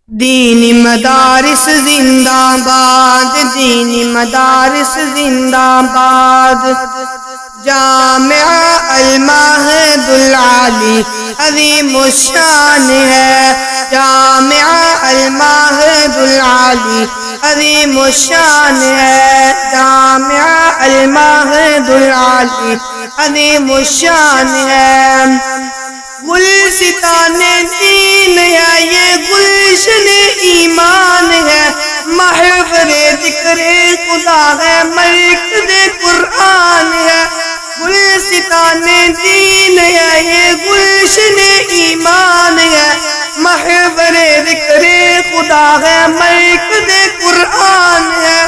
دینی مدارس زندہ باد، دینی مدارس زندہ باد۔ جامعہ الماہد العالی عظیم الشان ہے، جامعہ الماہد العالی عظیم الشان ہے، جامعہ الماہد العالی عظیم الشان ہے۔ گلستان دین ہے یہ، گلشن ایمان ہے، محور ذکر خدا ہے، مرکز قرآن ہے۔ گلستان دین ہے یہ، گلشن ایمان ہے، محور ذکر خدا ہے، مرکز قرآن ہے۔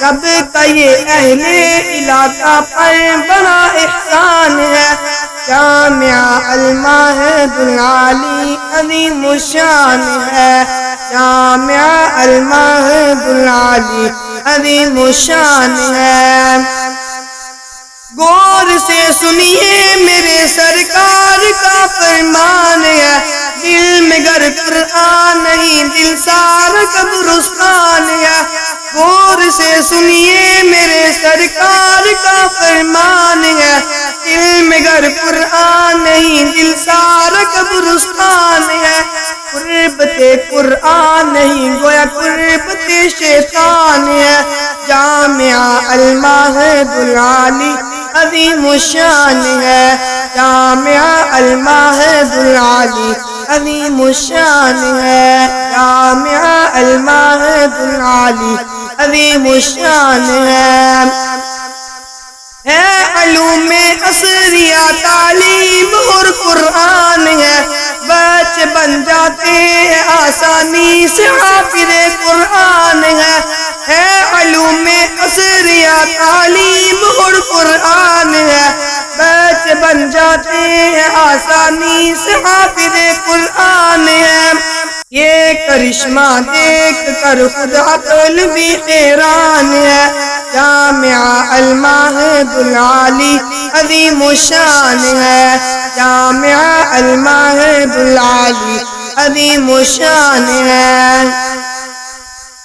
رب کا یہ اہل علاقہ پر بڑا احسان ہے، جامعہ الماہد العالی عظیم الشان ہے، جامعہ الماہد العالی عظیم الشان ہے۔ غور سے سنیے میرے سرکار کا فرمان ہے، دل میں گر قرآن نہیں دل سارا قبرستان ہے۔ غور سے سنیے میرے سرکار کا فرمان ہے، دل میں گر قرآن نہیں دل سارا قبرستان ہے۔ قربت قرآن نہیں گویا قربت شیطان ہے، جامعہ الماہد العالی عظیم الشان ہے، جامعہ الماہد العالی عظیم الشان ہے، جامعہ الماہد العالی عظیم الشان ہے۔ علوم عصریہ تعلیم اور قرآن ہے، بچے بن جاتے ہیں آسانی سے حافظ قرآن ہے۔ علوم عصریہ تعلیم اور قرآن ہے، بچے بن جاتے ہیں آسانی سے حافظ قرآن ہے۔ یہ کرشمہ دیکھ کر خود عقل بھی حیران ہے، جامعہ الماہد العالی عظیم الشان ہے، جامعہ الماہد العالی عظیم الشان ہے۔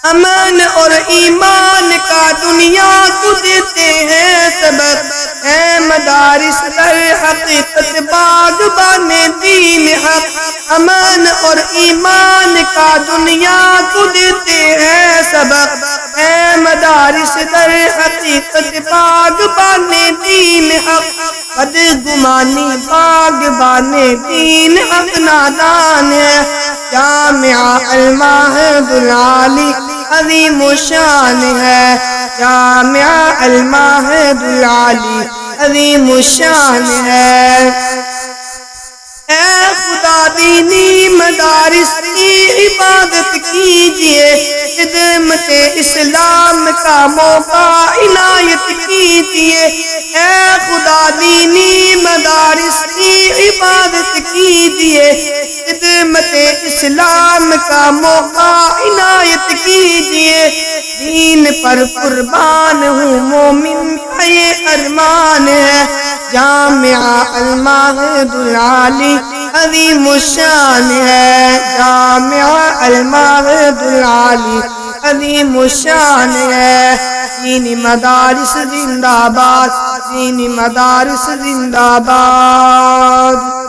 امن اور ایمان کا دنیا کو دیتے ہیں سبق، ہے مدارس در حقیقت باغبان دین حق۔ امن اور ایمان کا دنیا کو دیتے ہیں سبق، ہے مدارس در حقیقت باغبان دین حق۔ بدگمانی باغبان دین حق نادان ہے، جامعہ الماہد العالی عظیم الشان ہے، جامعہ الماہد العالی عظیم الشان ہے۔ اے خدا دینی مدارس کی عبادت کیجئے، خدمت اسلام کا موقع عنایت کیجئے۔ اے خدا دینی مدارس کی عبادت کیجئے، خدمت اسلام کا موقع عنایت کیجئے۔ دین پر قربان ہوں مومن کا یہ ارمان ہے، جامعہ الماہد العالی عظیم الشان ہے، جامعہ الماہد العالی عظیم الشان ہے۔ دینی مدارس زندہ باد، دینی مدارس زندہ باد۔